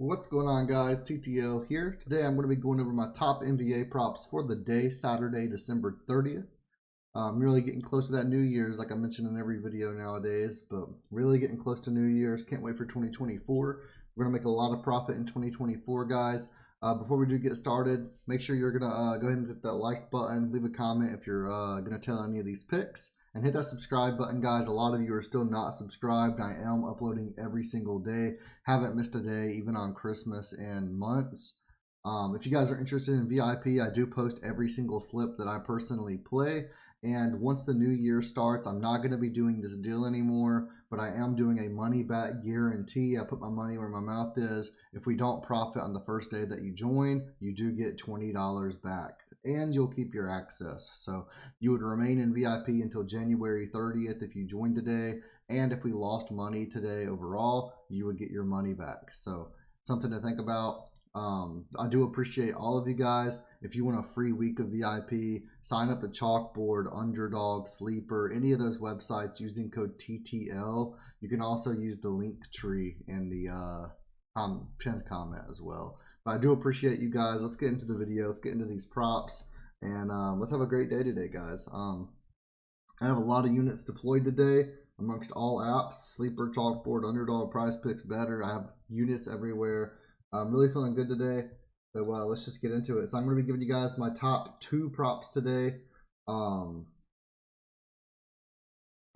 What's going on, guys? TTL here. Today I'm going to be going over my top NBA props for the day, Saturday, December 30th. I'm really getting close to that New Year's, like I mentioned in every video nowadays, but really getting close to New Year's. Can't wait for 2024. We're going to make a lot of profit in 2024, guys. Before we do get started, make sure you're going to go ahead and hit that like button, leave a comment if you're going to tell any of these picks, and hit that subscribe button, guys. A lot of you are still not subscribed. I am uploading every single day. Haven't missed a day, even on Christmas and months. If you guys are interested in VIP, I do post every single slip that I personally play. And once the new year starts, I'm not going to be doing this deal anymore, but I am doing a money back guarantee. I put my money where my mouth is. If we don't profit on the first day that you join, you do get $20 back, and you'll keep your access. So you would remain in VIP until January 30th if you joined today. And if we lost money today overall, you would get your money back. So something to think about. I do appreciate all of you guys. If you want a free week of VIP, sign up at Chalkboard, UnderDog, Sleeper, any of those websites using code TTL. You can also use the link tree in the pinned comment as well. But I do appreciate you guys. Let's get into the video. Let's get into these props, and let's have a great day today, guys. I have a lot of units deployed today amongst all apps: Sleeper, Chalkboard, UnderDog, Prizepicks, Betr. I have units everywhere. I'm really feeling good today. So let's just get into it. So I'm going to be giving you guys my top 2 props today. Or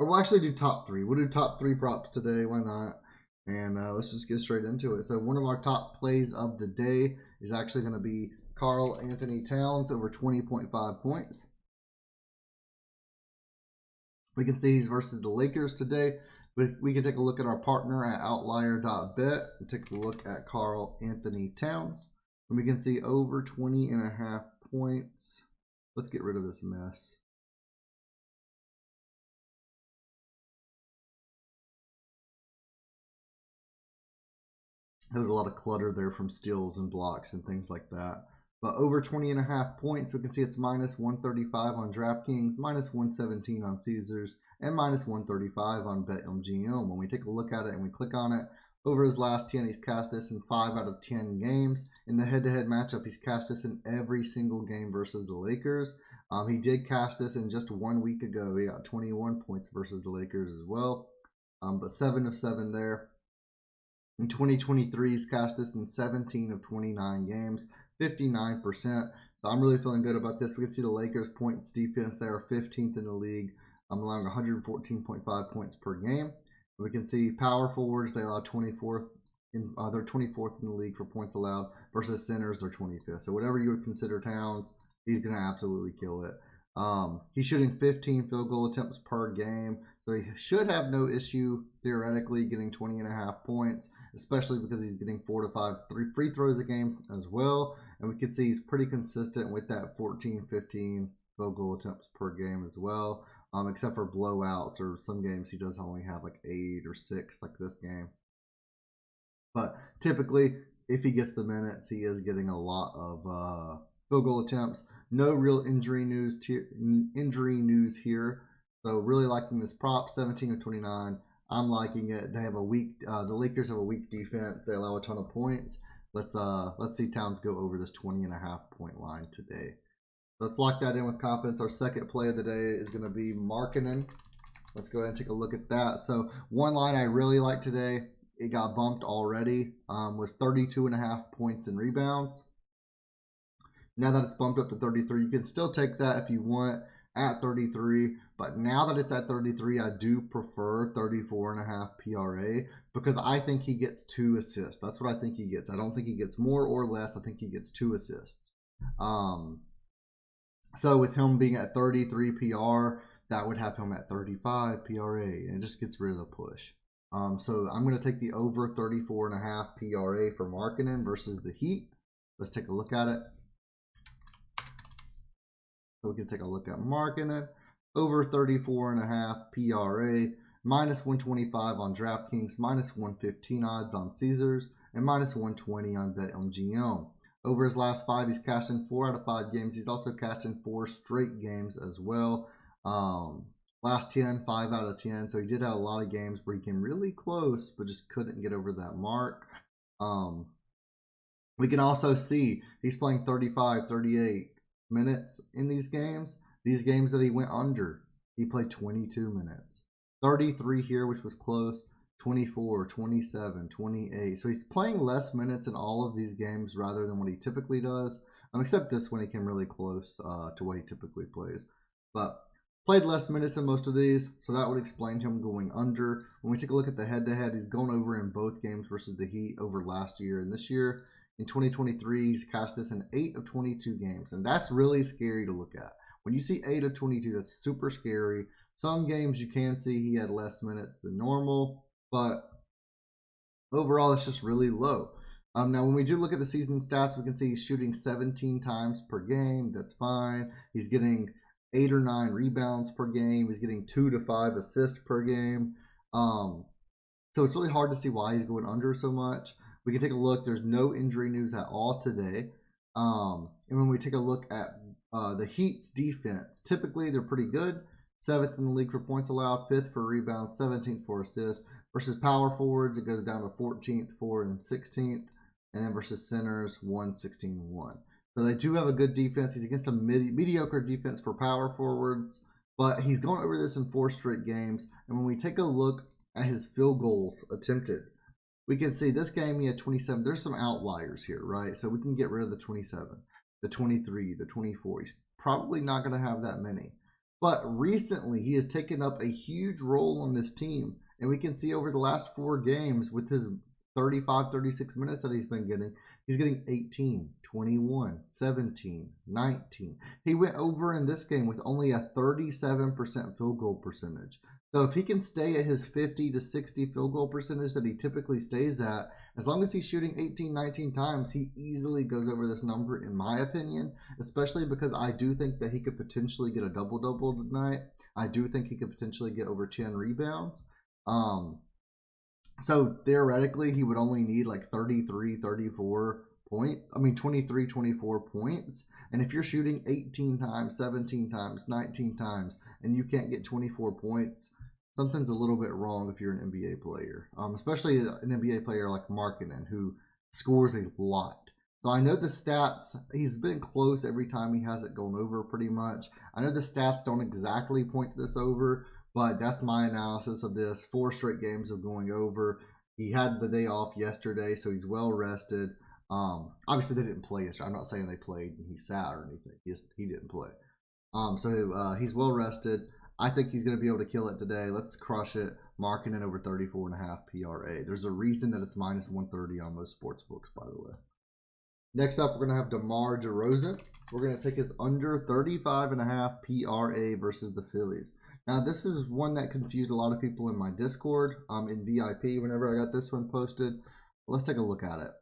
we'll actually do top 3. We'll do top 3 props today. Why not? And let's just get straight into it. So one of our top plays of the day is actually going to be Karl-Anthony Towns over 20.5 points. We can see he's versus the Lakers today. But we can take a look at our partner at Outlier.bet and take a look at Karl-Anthony Towns. And we can see over 20.5 points. Let's get rid of this mess. There was a lot of clutter there from steals and blocks and things like that. But over 20.5 points, we can see it's minus 135 on DraftKings, minus 117 on Caesars, and minus 135 on BetMGM. When we take a look at it and we click on it, over his last 10, he's cashed this in 5 out of 10 games. In the head-to-head matchup, he's cashed this in every single game versus the Lakers. He did cash this in just 1 week ago. He got 21 points versus the Lakers as well. But 7 of 7 there. In 2023, he's cashed this in 17 of 29 games, 59%. So I'm really feeling good about this. We can see the Lakers' points defense. They are 15th in the league, allowing 114.5 points per game. We can see power forwards, they allow 24th. They're 24th in the league for points allowed, versus centers, they're 25th. So whatever you would consider Towns, he's going to absolutely kill it. He's shooting 15 field goal attempts per game, so he should have no issue theoretically getting 20.5 points, especially because he's getting 4 to 5 free throws a game as well. And we can see he's pretty consistent with that 14, 15 field goal attempts per game as well, except for blowouts, or some games he does only have like 8 or 6, like this game. But typically, if he gets the minutes, he is getting a lot of field goal attempts. No real injury news here. So really liking this prop. 17 of 29. I'm liking it. They have a weak. The Lakers have a weak defense. They allow a ton of points. Let's see Towns go over this 20.5 point line today. Let's lock that in with confidence. Our second play of the day is going to be Markkanen. Let's go ahead and take a look at that. So one line I really like today, it got bumped already, was 32.5 points and rebounds. Now that it's bumped up to 33, you can still take that if you want at 33. But now that it's at 33, I do prefer 34.5 PRA, because I think he gets 2 assists. That's what I think he gets. I don't think he gets more or less. I think he gets 2 assists. So with him being at 33 PR, that would have him at 35 PRA, and it just gets rid of the push. So I'm going to take the over 34.5 PRA for Markkanen versus the Heat. Let's take a look at it. So we can take a look at Markkanen. Over 34.5 PRA, minus 125 on DraftKings, minus 115 odds on Caesars, and minus 120 on BetMGM. Over his last 5, he's cashed in 4 out of 5 games. He's also cashed in 4 straight games as well. Last 10, 5 out of 10. So he did have a lot of games where he came really close, but just couldn't get over that mark. We can also see he's playing 35, 38 minutes in these games. These games that he went under, he played 22 minutes. 33 here, which was close. 24, 27, 28. So he's playing less minutes in all of these games rather than what he typically does. Except this one, he came really close to what he typically plays. But played less minutes in most of these, so that would explain him going under. When we take a look at the head-to-head, he's going over in both games versus the Heat over last year. And this year, in 2023, he's cashed this in 8 of 22 games. And that's really scary to look at. When you see 8 of 22, that's super scary. Some games you can see he had less minutes than normal, but overall it's just really low. Now when we do look at the season stats, we can see he's shooting 17 times per game. That's fine. He's getting 8 or 9 rebounds per game. He's getting 2 to 5 assists per game. So it's really hard to see why he's going under so much. We can take a look. There's no injury news at all today. And when we take a look at the Heat's defense, typically they're pretty good. 7th in the league for points allowed, 5th for rebounds, 17th for assists. Versus power forwards, it goes down to 14th, 4th, and 16th. And then versus centers, 1, 16, 1. So they do have a good defense. He's against a mediocre defense for power forwards, but he's going over this in 4 straight games. And when we take a look at his field goals attempted, we can see this game he had 27. There's some outliers here, right? So we can get rid of the 27, the 23, the 24. He's probably not going to have that many. But recently, he has taken up a huge role on this team. And we can see over the last 4 games with his 35, 36 minutes that he's been getting, he's getting 18, 21, 17, 19. He went over in this game with only a 37% field goal percentage. So if he can stay at his 50 to 60 field goal percentage that he typically stays at, as long as he's shooting 18, 19 times, he easily goes over this number in my opinion, especially because I do think that he could potentially get a double-double tonight. I do think he could potentially get over 10 rebounds. So theoretically, he would only need like 33, 34 points. 23, 24 points. And if you're shooting 18 times, 17 times, 19 times, and you can't get 24 points, something's a little bit wrong if you're an NBA player. Especially an NBA player like Markkanen, who scores a lot. So I know the stats, he's been close every time he has it going over pretty much. I know the stats don't exactly point this over, but that's my analysis of this. 4 straight games of going over. He had the day off yesterday, so he's well rested. Obviously, they didn't play yesterday. I'm not saying they played and he sat or anything. He didn't play. So he's well rested. I think he's going to be able to kill it today. Let's crush it. Marking it over 34.5 PRA. There's a reason that it's minus 130 on most sports books, by the way. Next up, we're going to have DeMar DeRozan. We're going to take his under 35.5 PRA versus the Phillies. Now, this is one that confused a lot of people in my Discord, in VIP, whenever I got this one posted. Let's take a look at it.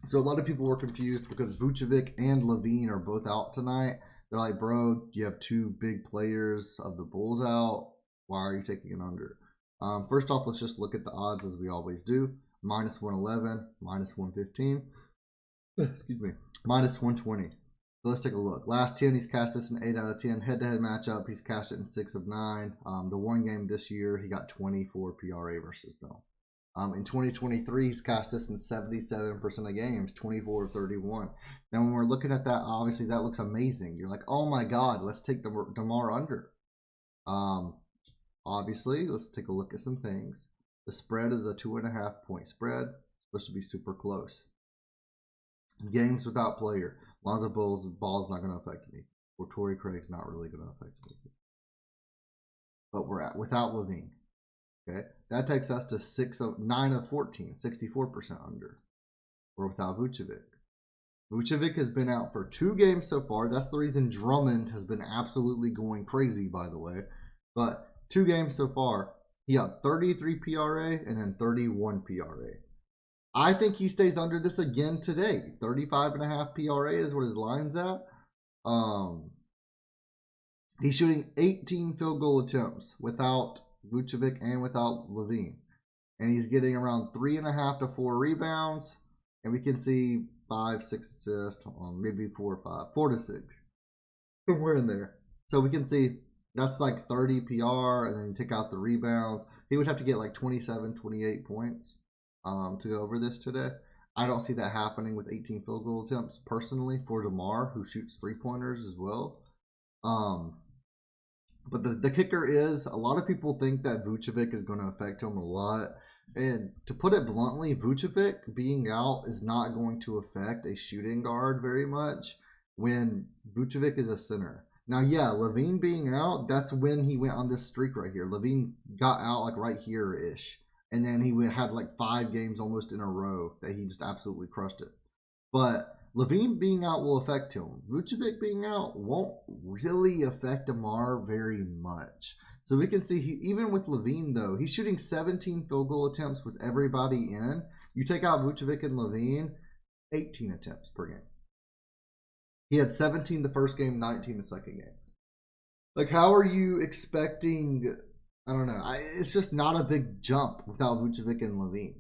So a lot of people were confused because Vucevic and Levine are both out tonight. They're like, bro, you have 2 big players of the Bulls out. Why are you taking it under? First off, let's just look at the odds as we always do. Minus 111, minus 115. Excuse me. Minus 120. So let's take a look. Last 10, he's cashed this in 8 out of 10. Head-to-head matchup, he's cashed it in 6 of 9. The one game this year, he got 24 PRA versus them. In 2023, he's cashed this in 77% of games, 24 of 31. Now, when we're looking at that, obviously that looks amazing. You're like, oh my God, let's take DeMar under. Obviously, let's take a look at some things. The spread is a 2.5 point spread. It's supposed to be super close. Games without player. Lonzo Ball's not going to affect me. Or Torrey Craig's not really going to affect me. But we're at without Levine. Okay, that takes us to 9 of 14, 64% under. We're without Vucevic. Vucevic has been out for 2 games so far. That's the reason Drummond has been absolutely going crazy, by the way. But 2 games so far. He got 33 PRA and then 31 PRA. I think he stays under this again today. 35.5 PRA is what his line's at. He's shooting 18 field goal attempts without Vucevic and without Levine. And he's getting around 3.5 to 4 rebounds. And we can see 5, 6 assists, maybe 4 or 5, 4 to 6. We're in there. So we can see that's like 30 PR, and then you take out the rebounds. He would have to get like 27, 28 points to go over this today. I don't see that happening with 18 field goal attempts personally for DeMar, who shoots 3-pointers as well. But the kicker is, a lot of people think that Vucevic is going to affect him a lot. And to put it bluntly, Vucevic being out is not going to affect a shooting guard very much when Vucevic is a center. Now, yeah, LaVine being out, that's when he went on this streak right here. LaVine got out like right here-ish. And then he had like 5 games almost in a row that he just absolutely crushed it. But LaVine being out will affect him. Vucevic being out won't really affect DeMar very much. So we can see, even with LaVine though, he's shooting 17 field goal attempts with everybody in. You take out Vucevic and LaVine, 18 attempts per game. He had 17 the first game, 19 the second game. Like, how are you expecting... I don't know. It's just not a big jump without Vucevic and LaVine.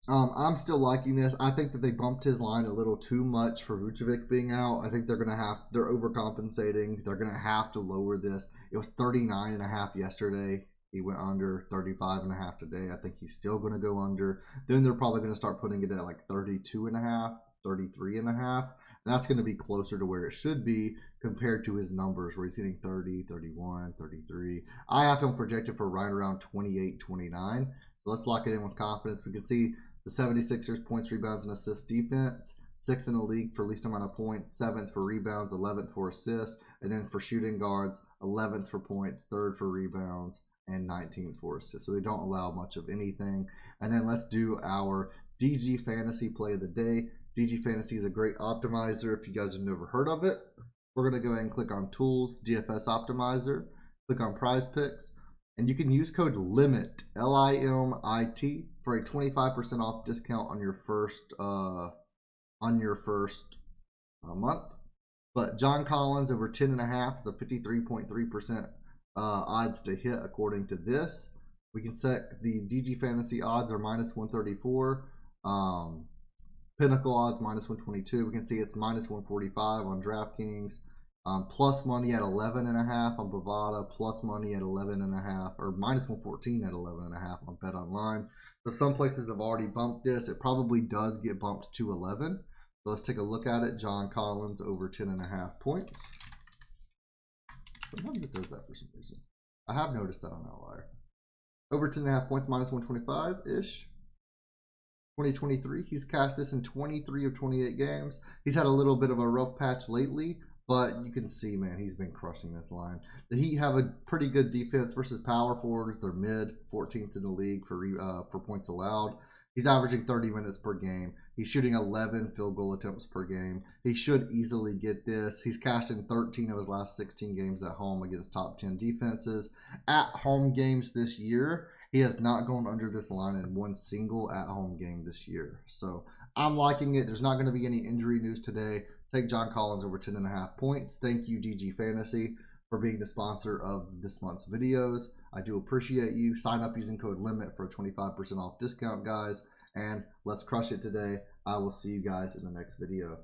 I'm still liking this. I think that they bumped his line a little too much for Vucevic being out. I think they're overcompensating. They're gonna have to lower this. It was 39.5 yesterday. He went under 35.5 today. I think he's still gonna go under. Then they're probably gonna start putting it at like 32.5, 33.5. And that's going to be closer to where it should be compared to his numbers, where he's hitting 30, 31, 33. I have him projected for right around 28, 29. So let's lock it in with confidence. We can see the 76ers points, rebounds, and assists defense. 6th in the league for least amount of points. 7th for rebounds. 11th for assists. And then for shooting guards, 11th for points. 3rd for rebounds. And 19th for assists. So they don't allow much of anything. And then let's do our DG Fantasy Play of the Day. DG Fantasy is a great optimizer if you guys have never heard of it. We're going to go ahead and click on Tools, DFS Optimizer, click on Prizepicks, and you can use code LIMIT, L-I-M-I-T, for a 25% off discount on your first month. But John Collins over 10.5 is a 53.3% odds to hit according to this. We can set the DG Fantasy odds are minus 134. Pinnacle odds minus 122. We can see it's minus 145 on DraftKings. Plus money at 11.5 on Bovada. Plus money at 11.5, or minus 114 at 11.5 on BetOnline. So some places have already bumped this. It probably does get bumped to 11. So let's take a look at it. John Collins over 10.5 points. Sometimes it does that for some reason. I have noticed that on Outlier. Over 10.5 points, minus 125-ish. 2023, he's cashed this in 23 of 28 games. He's had a little bit of a rough patch lately, but you can see, man, he's been crushing this line. The Heat have a pretty good defense versus power forwards. They're mid, 14th in the league for points allowed. He's averaging 30 minutes per game. He's shooting 11 field goal attempts per game. He should easily get this. He's cashed in 13 of his last 16 games at home against top 10 defenses. At home games this year, he has not gone under this line in one single at-home game this year. So I'm liking it. There's not going to be any injury news today. Take John Collins over 10.5 points. Thank you, DG Fantasy, for being the sponsor of this month's videos. I do appreciate you. Sign up using code LIMIT for a 25% off discount, guys. And let's crush it today. I will see you guys in the next video.